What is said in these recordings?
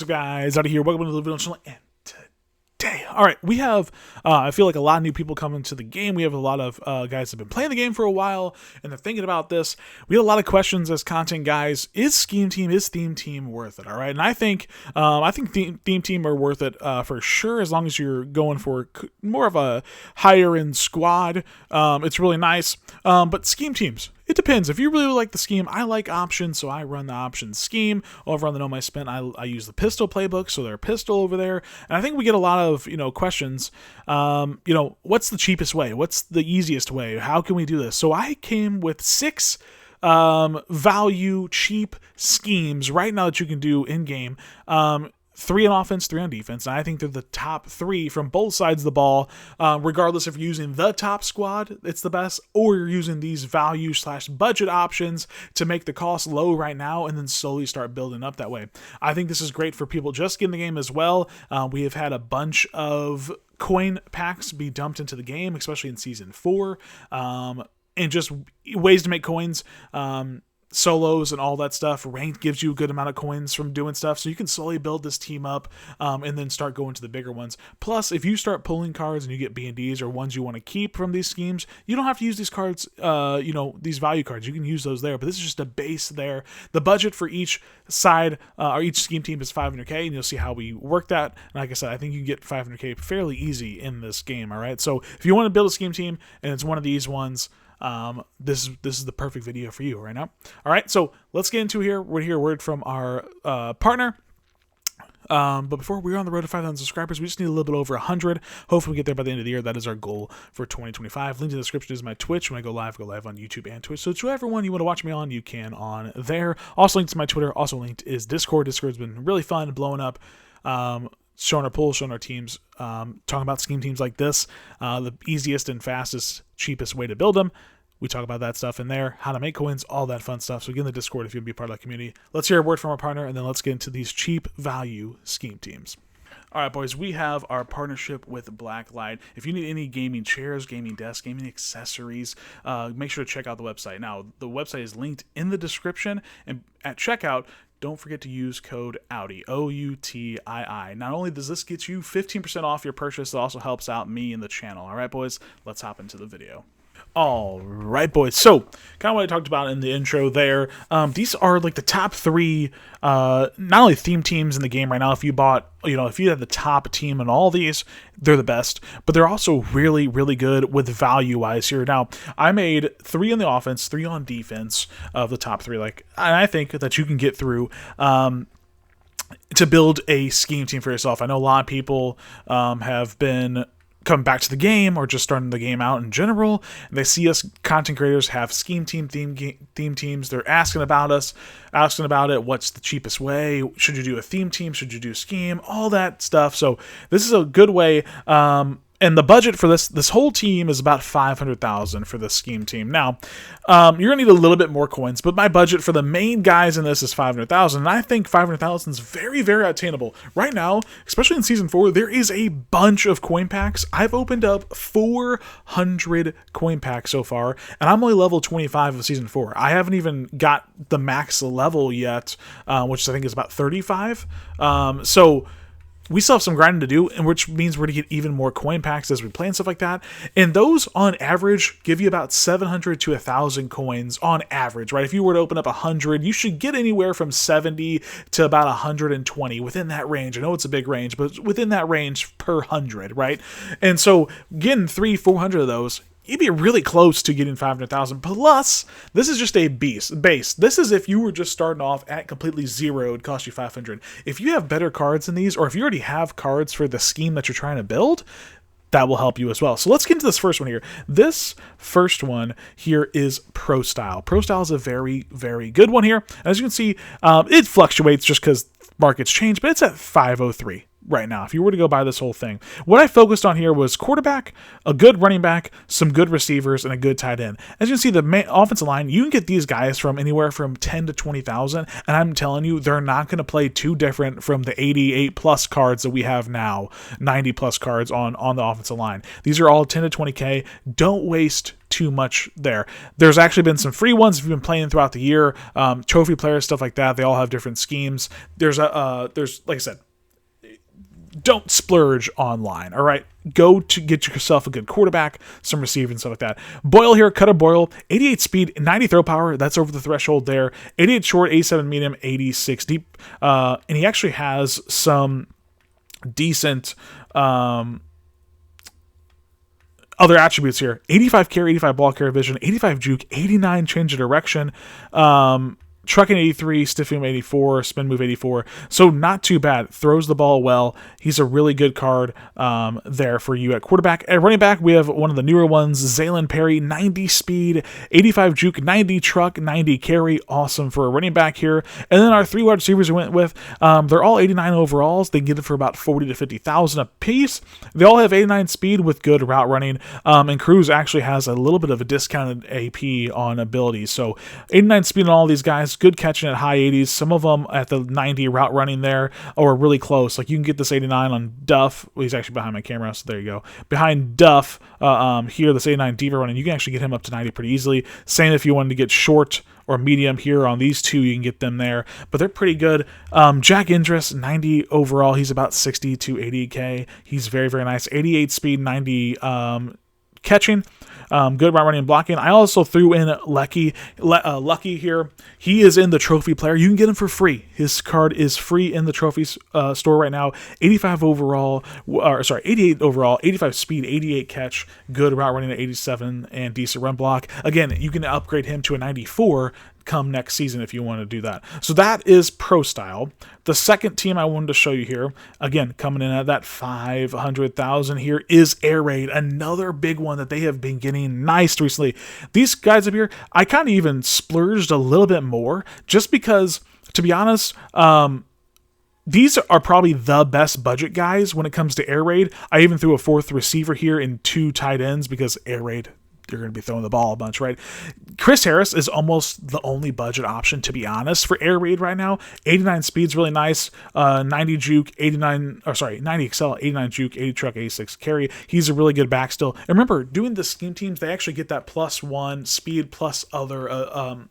So guys, out of here, welcome to the video channel, and today, alright, we have, I feel like a lot of new people coming to the game. We have a lot of guys that have been playing the game for a while, and they're thinking about this. We had a lot of questions as content guys. Is Scheme Team, is Theme Team worth it, alright? And I think Theme Team are worth it for sure, as long as you're going for more of a higher-end squad. It's really nice, but Scheme Teams, it depends. If you really like the scheme, I like options, so I run the options scheme. Over on the Know My Spin, I use the pistol playbook, so they're pistol over there. And I think we get a lot of, questions. What's the cheapest way? What's the easiest way? How can we do this? So I came with 6 value cheap schemes right now that you can do in game. 3 on offense, 3 on defense, and I think they're the top 3 from both sides of the ball, regardless if you're using the top squad, it's the best, or you're using these value/budget options to make the cost low right now and then slowly start building up that way. I think this is great for people just getting the game as well. We have had a bunch of coin packs be dumped into the game, especially in Season 4, and just ways to make coins, solos and all that stuff. Ranked gives you a good amount of coins from doing stuff, so you can slowly build this team up and then start going to the bigger ones. Plus, if you start pulling cards and you get B&Ds or ones you want to keep from these schemes, you don't have to use these cards, these value cards. You can use those there, but this is just a base there. The budget for each side or each scheme team is 500k, and you'll see how we work that. And like I said, I think you can get 500k fairly easy in this game. All right, so if you want to build a scheme team and it's one of these ones, this is the perfect video for you right now. All right, so let's get into here. We're going to hear a word from our partner. But before we're on the road to 5,000 subscribers, we just need a little bit over 100. Hopefully we get there by the end of the year. That is our goal for 2025. Link in the description is my Twitch. When I go live on YouTube and Twitch. So to everyone you want to watch me on, you can on there. Also linked to my Twitter. Also linked is Discord. Discord's been really fun, blowing up. Showing our pools, showing our teams, talking about scheme teams like this, the easiest and fastest, cheapest way to build them. We talk about that stuff in there, how to make coins, all that fun stuff. So get in the Discord if you want to be part of that community. Let's hear a word from our partner, and then let's get into these cheap value scheme teams. All right, boys, we have our partnership with Blacklyte. If you need any gaming chairs, gaming desks, gaming accessories, make sure to check out the website. Now, the website is linked in the description, and at checkout, don't forget to use code OUTII, O-U-T-I-I. Not only does this get you 15% off your purchase, it also helps out me and the channel. All right, boys, let's hop into the video. All right, boys. So, kind of what I talked about in the intro there. These are like the top 3, not only theme teams in the game right now. If you bought, if you had the top team in all these, they're the best. But they're also really, really good with value-wise here. Now, I made 3 on the offense, 3 on defense of the top 3. And I think that you can get through to build a scheme team for yourself. I know a lot of people have been coming back to the game or just starting the game out in general, and they see us content creators have scheme team theme teams. They're asking about it. What's the cheapest way? Should you do a theme team? Should you do a scheme? All that stuff. So this is a good way. And the budget for this whole team is about 500,000 for the scheme team. Now, you're gonna need a little bit more coins, but my budget for the main guys in this is 500,000, and I think 500,000 is very, very attainable right now. Especially in Season 4, there is a bunch of coin packs. I've opened up 400 coin packs so far, and I'm only level 25 of Season 4. I haven't even got the max level yet, which I think is about 35. So we still have some grinding to do, and which means we're going to get even more coin packs as we play and stuff like that. And those, on average, give you about 700 to 1,000 coins on average, right? If you were to open up 100, you should get anywhere from 70 to about 120, within that range. I know it's a big range, but within that range per 100, right? And so getting 300-400 of those, you'd be really close to getting 500,000. Plus, this is just a base. This is if you were just starting off at completely zero, it would cost you 500. If you have better cards than these, or if you already have cards for the scheme that you're trying to build, that will help you as well. So let's get into this first one here. This first one here is Pro Style. Pro Style is a very, very good one here. As you can see, it fluctuates just because markets change, but it's at 503. Right now, if you were to go buy this whole thing. What I focused on here was quarterback, a good running back, some good receivers, and a good tight end. As you can see, the main offensive line, you can get these guys from anywhere from 10 to 20,000, and I'm telling you, they're not going to play too different from the 88 plus cards that we have now, 90 plus cards on the offensive line. These are all 10 to 20k. Don't waste too much there. There's actually been some free ones if you've been playing throughout the year. Trophy players, stuff like that. They all have different schemes. There's like I said, don't splurge online, all right? Go to get yourself a good quarterback, some receiver and stuff like that. Boyle here, Cutter Boyle, 88 speed, 90 throw power. That's over the threshold there. 88 short, 87 medium, 86 deep. And he actually has some decent other attributes here. 85 carry, 85 ball carrier vision, 85 juke, 89 change of direction. Trucking 83, stiffing 84, spin move 84. So not too bad. Throws the ball well. He's a really good card there for you at quarterback. At running back, we have one of the newer ones, Zaylen Perry, 90 speed, 85 juke, 90 truck, 90 carry. Awesome for a running back here. And then our 3 wide receivers we went with, they're all 89 overalls. They can get it for about 40 to 50,000 a piece. They all have 89 speed with good route running. And Cruz actually has a little bit of a discounted AP on abilities. So 89 speed on all these guys. Good catching at high 80s. Some of them at the 90 route running there or really close. Like you can get this 89 on Duff. Well, he's actually behind my camera, so there you go. Behind Duff here, this 89 deeper running, you can actually get him up to 90 pretty easily. Same if you wanted to get short or medium here on these two, you can get them there. But they're pretty good. Jack Indris, 90 overall. He's about 60 to 80K. He's very, very nice. 88 speed, 90 catching. Good route running and blocking. I also threw in Lucky here. He is in the trophy player. You can get him for free. His card is free in the trophy store right now. 85 overall, 88 overall, 85 speed, 88 catch, good route running at 87, and decent run block. Again, you can upgrade him to a 94 come next season if you want to do that. So that is pro style. The second team I wanted to show you here, again, coming in at that 500,000 here, is Air Raid, another big one that they have been getting nice recently. These guys up here, I kind of even splurged a little bit more just because, to be honest, these are probably the best budget guys when it comes to Air Raid. I even threw a 4th receiver here and 2 tight ends because Air Raid, you're going to be throwing the ball a bunch, right? Chris Harris is almost the only budget option, to be honest, for Air Raid right now. 89 speed's really nice. 90 juke, 90 excel, 89 juke, 80 truck, 86 carry. He's a really good back still. And remember, doing the scheme teams, they actually get that +1 speed plus other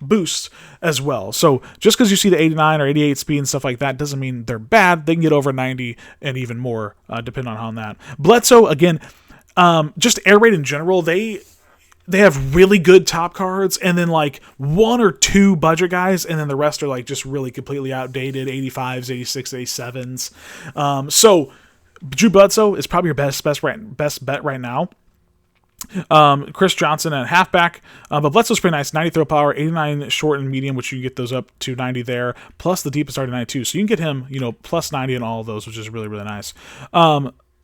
boosts as well. So just because you see the 89 or 88 speed and stuff like that doesn't mean they're bad. They can get over 90 and even more, depending on that. Bledsoe, again, just Air Raid in general, they have really good top cards and then like 1 or 2 budget guys, and then the rest are like just really completely outdated 85s, 86, 87s. So Drew Bledsoe is probably your best bet right now. Chris Johnson at halfback, but Bledsoe's pretty nice. 90 throw power, 89 short and medium, which you can get those up to 90 there, plus the deepest are 92. So you can get him, plus 90 in all of those, which is really, really nice.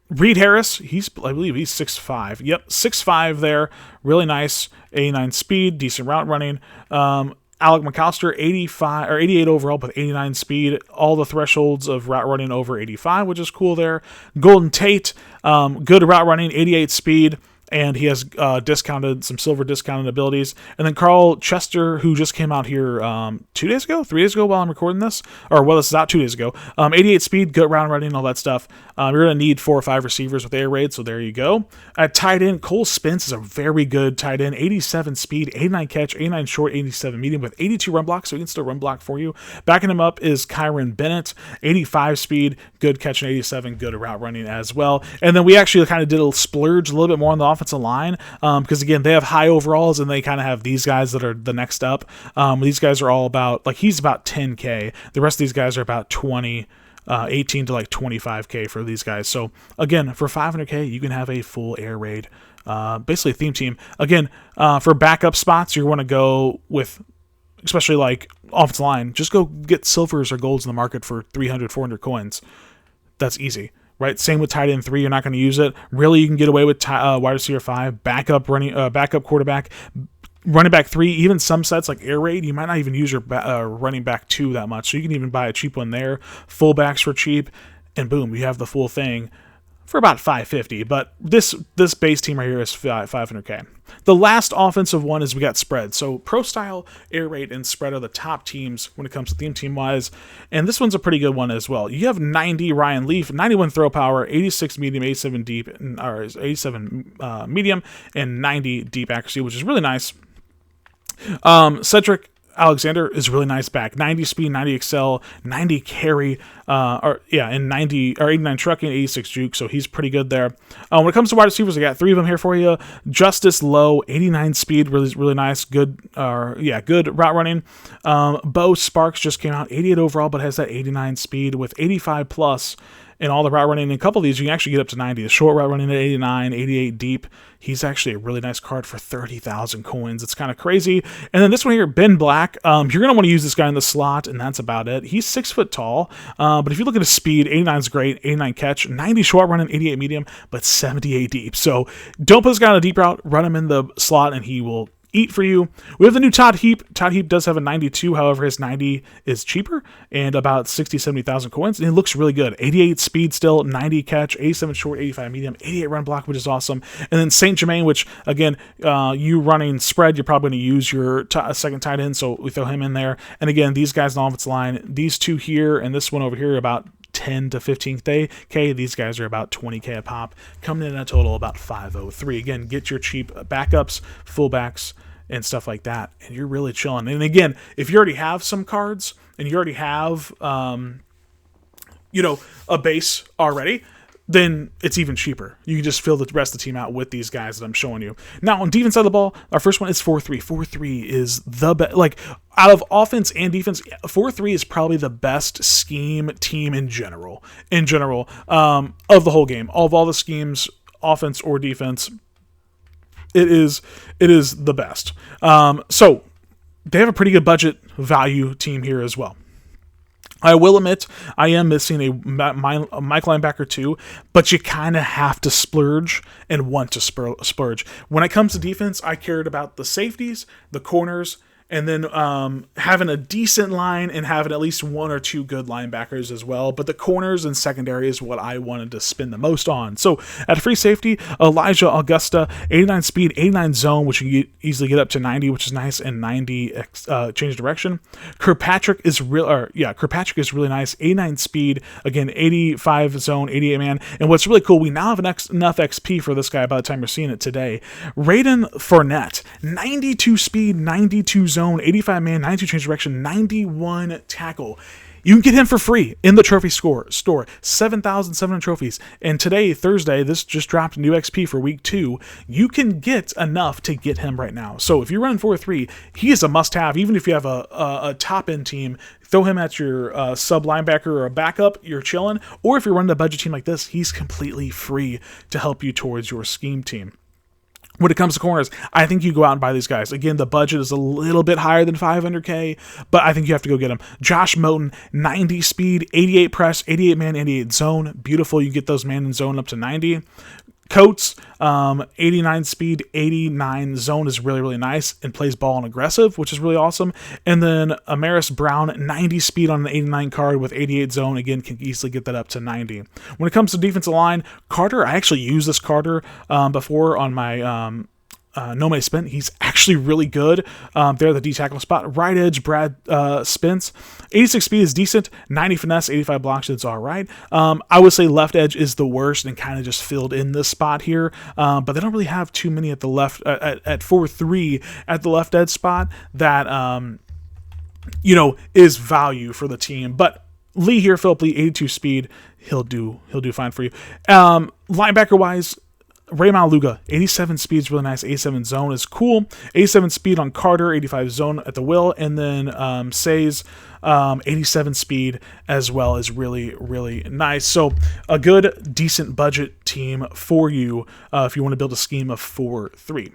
Reed Harris, I believe he's 6'5". Yep, 6'5" there. Really nice. 89 speed, decent route running. Alec McAllister, 85 or 88 overall, but 89 speed. All the thresholds of route running over 85, which is cool there. Golden Tate, good route running, 88 speed. And he has some silver discounted abilities. And then Carl Chester, who just came out here 3 days ago while I'm recording this. Or, well, this is out 2 days ago. 88 speed, good round running, all that stuff. You're going to need 4 or 5 receivers with Air Raid, so there you go. At tight end, Cole Spence is a very good tight end. 87 speed, 89 catch, 89 short, 87 medium with 82 run block, so he can still run block for you. Backing him up is Kyron Bennett, 85 speed, good catch, and 87, good route running as well. And then we actually kind of did a splurge a little bit more on the offensive line because, again, they have high overalls and they kind of have these guys that are the next up. These guys are all about, like, he's about 10K. The rest of these guys are about 18 to like 25K for these guys. So again, for 500K, you can have a full Air Raid, basically a theme team. Again, for backup spots, you want to go with, especially like offensive line, just go get silvers or golds in the market for 300, 400 coins. That's easy, right? Same with tight end 3. You're not going to use it. Really, you can get away with wide receiver 5, backup quarterback, running back 3, even some sets like Air Raid, you might not even use your running back 2 that much. So you can even buy a cheap one there, fullbacks for cheap, and boom, you have the full thing for about 550, but this base team right here is 500k. The last offensive one is we got spread. So Pro Style, Air Raid, and Spread are the top teams when it comes to theme team wise, and this one's a pretty good one as well. You have 90 Ryan Leaf, 91 throw power, 86 medium, 87 deep, or 87 medium, and 90 deep accuracy, which is really nice. Cedric Alexander is really nice back. 90 speed, 90 excel, 90 carry, and 90 or 89 trucking, 86 juke. So he's pretty good there. When it comes to wide receivers, I got 3 of them here for you. Justice Low, 89 speed, really nice. Good route running. Bo Sparks just came out, 88 overall, but has that 89 speed with 85 plus. And all the route running, and a couple of these, you can actually get up to 90. The short route running at 89, 88 deep. He's actually a really nice card for 30,000 coins. It's kind of crazy. And then this one here, Ben Black. You're going to want to use this guy in the slot, and that's about it. He's 6 foot tall, but if you look at his speed, 89 is great, 89 catch, 90 short running, 88 medium, but 78 deep. So don't put this guy on a deep route. Run him in the slot, and he will eat for you. We have the new Todd Heap. Todd Heap does have a 92, however, his 90 is cheaper and about 60, 70,000 coins, and it looks really good. 88 speed still, 90 catch, 87 short, 85 medium, 88 run block, which is awesome. And then St. Germain, which, again, you running spread, you're probably going to use your second tight end, so we throw him in there. And again, these guys on the offensive line, these two here and this one over here, about 10 to 15k. These guys are about 20k a pop, coming in at a total about 503. Again, get your cheap backups, fullbacks, and stuff like that, and you're really chilling. And again, if you already have some cards and you already have a base already, then it's even cheaper. You can just fill the rest of the team out with these guys that I'm showing you. Now, on defense side of the ball, our first one is 4-3. 4-3 is the best. Like, out of offense and defense, 4-3 is probably the best scheme team in general. Of the whole game. Of all the schemes, offense or defense, it is the best. So they have a pretty good budget value team here as well. I will admit I am missing a Mike linebacker too, but you kind of have to splurge and want to splurge. When it comes to defense, I cared about the safeties, the corners, and then having a decent line and having at least 1 or 2 good linebackers as well. But the corners and secondary is what I wanted to spend the most on. So at free safety, Elijah Augusta, 89 speed, 89 zone, which you can easily get up to 90, which is nice, and 90 change direction. Kirkpatrick is really nice, 89 speed, again 85 zone, 88 man. And what's really cool, we now have enough XP for this guy by the time you're seeing it today. Raiden Fournette, 92 speed, 92 zone, 85 man, 92 change direction, 91 tackle. You can get him for free in the trophy store. 7,700 trophies. And today, Thursday, this just dropped new XP for week 2. You can get enough to get him right now. So if you're running 4-3, he is a must-have. Even if you have a top-end team, throw him at your sub linebacker or a backup, you're chilling. Or if you're running a budget team like this, he's completely free to help you towards your scheme team. When it comes to corners, I think you go out and buy these guys. Again, the budget is a little bit higher than 500k, but I think you have to go get them. Josh Moten, 90 speed, 88 press, 88 man, 88 zone. Beautiful. You get those man and zone up to 90. Coates, 89 speed, 89 zone is really nice and plays ball and aggressive, which is really awesome. And then Amaris Brown, 90 speed on an 89 card with 88 zone. Again, can easily get that up to 90. When it comes to defensive line, Carter, I actually used this Carter before on my No Money Spent. He's actually really good there at the D tackle spot. Right edge, Brad Spence. 86 speed is decent. 90 finesse, 85 blocks, it's all right. I would say left edge is the worst and kind of just filled in this spot here. But they don't really have too many at the left, at 4-3 at the left edge spot that, is value for the team. But Lee here, Philip Lee, 82 speed. He'll do fine for you. Linebacker wise, Ray Maluga, 87 speed is really nice. 87 zone is cool. 87 speed on Carter, 85 zone at the will. And then Say's 87 speed as well is really nice. So a good, decent budget team for you if you want to build a scheme of 4-3.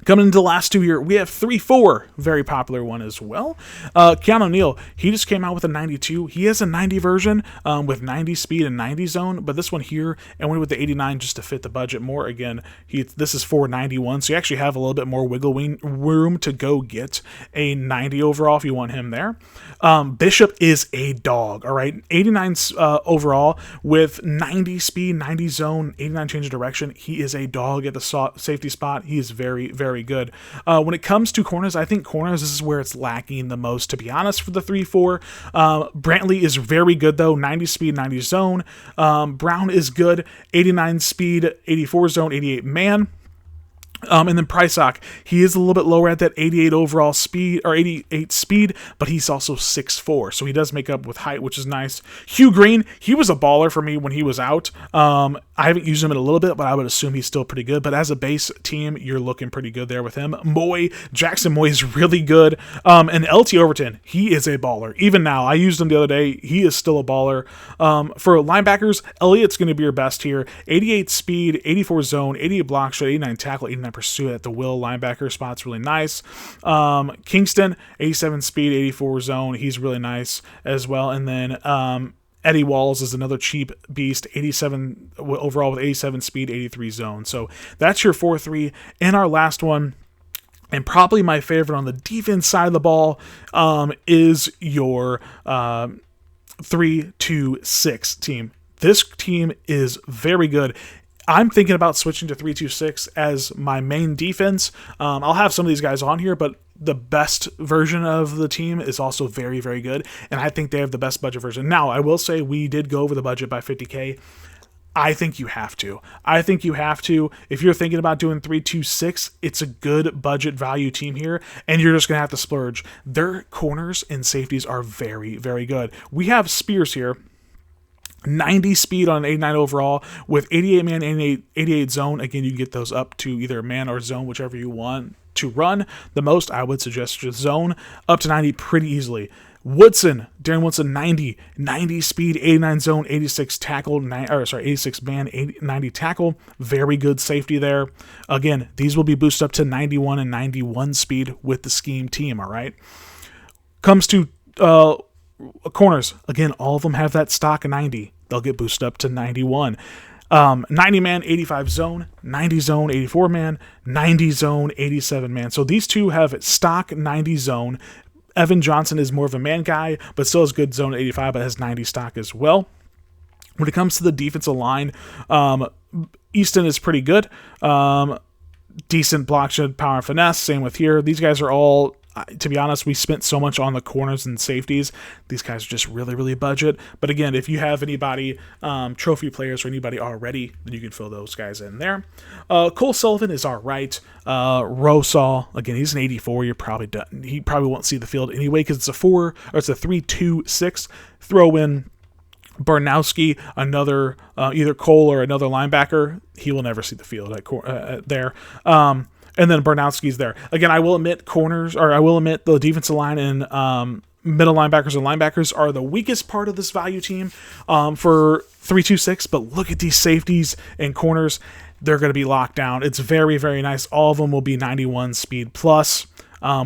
Coming into the last two here, we have 3-4, very popular one as well. Keanu Neal, he just came out with a 92. He has a 90 version with 90 speed and 90 zone, but this one here, and went with the 89 just to fit the budget more. Again, this is for 91, so you actually have a little bit more wiggle room to go get a 90 overall if you want him there. Bishop is a dog, all right? 89 overall with 90 speed, 90 zone, 89 change of direction. He is a dog at the safety spot. He is very, very good. When it comes to corners, I think corners, this is where it's lacking the most, to be honest, for the 3-4. Brantley is very good, though. 90 speed, 90 zone. Brown is good. 89 speed, 84 zone, 88 man. And then Prysock, he is a little bit lower at that 88 overall speed, or 88 speed, but he's also 6'4", so he does make up with height, which is nice. Hugh Green, he was a baller for me when he was out. I haven't used him in a little bit, but I would assume he's still pretty good. But as a base team, you're looking pretty good there with him. Jackson Moy is really good. And LT Overton, he is a baller. Even now, I used him the other day. He is still a baller. For linebackers, Elliott's going to be your best here. 88 speed, 84 zone, 88 block shot, 89 tackle, 89 pursuit at the will linebacker spot's really nice. Kingston, 87 speed, 84 zone. He's really nice as well. And then Eddie Walls is another cheap beast, 87 overall with 87 speed, 83 zone. So that's your 4-3. And our last one, and probably my favorite on the defense side of the ball, is your 3-2-6 team. This team is very good. I'm thinking about switching to 3-2-6 as my main defense. I'll have some of these guys on here, but the best version of the team is also very, very good, and I think they have the best budget version. Now, I will say we did go over the budget by $50K. I think you have to. If you're thinking about doing 3-2-6, it's a good budget value team here, and you're just going to have to splurge. Their corners and safeties are very, very good. We have Spears here. 90 speed on 89 overall with 88 man and 88 zone. Again, you can get those up to either man or zone, whichever you want to run. The most, I would suggest just zone, up to 90 pretty easily. Darren Woodson, 90 speed, 89 zone, 86 tackle, 86 man, 90 tackle. Very good safety there. Again, these will be boosted up to 91 and 91 speed with the scheme team, all right? Comes to corners, again, all of them have that stock 90. They'll get boosted up to 91. 90 man, 85 zone, 90 zone, 84 man, 90 zone, 87 man. So these two have stock 90 zone. Evan Johnson is more of a man guy, but still has good zone 85, but has 90 stock as well. When it comes to the defensive line, Easton is pretty good. Decent block shed, power, and finesse. Same with here. These guys are all, to be honest, we spent so much on the corners and safeties. These guys are just really, really budget. But again, if you have anybody, trophy players or anybody already, then you can fill those guys in there. Cole Sullivan is all right. Rosal, again, he's an 84. You're probably done. He probably won't see the field anyway because it's a 3-2-6. Throw in Barnowski, another either Cole or another linebacker. He will never see the field there. And then Barnowski's there. Again, I will admit the defensive line and middle linebackers and linebackers are the weakest part of this value team for 3-2-6. But look at these safeties and corners. They're going to be locked down. It's very, very nice. All of them will be 91 speed plus.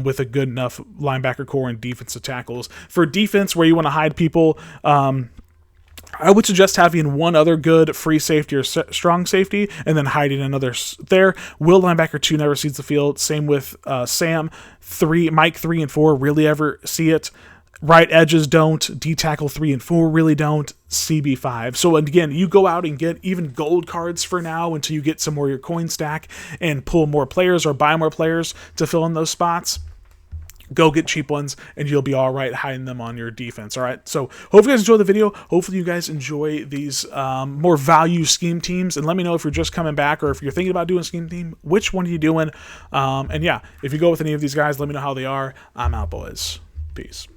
With a good enough linebacker core and defensive tackles. For defense, where you want to hide people, I would suggest having one other good free safety or strong safety and then hiding another there. Will linebacker 2 never sees the field. Same with Sam. Mike 3 and 4 really ever see it. Right edges don't. D tackle 3 and 4 really don't. CB 5. So again, you go out and get even gold cards for now until you get some more of your coin stack and pull more players or buy more players to fill in those spots. Go get cheap ones, and you'll be all right hiding them on your defense. All right, so hope you guys enjoy the video. Hopefully you guys enjoy these more value scheme teams, and let me know if you're just coming back or if you're thinking about doing a scheme team, which one are you doing? And yeah, if you go with any of these guys, let me know how they are. I'm out, boys. Peace.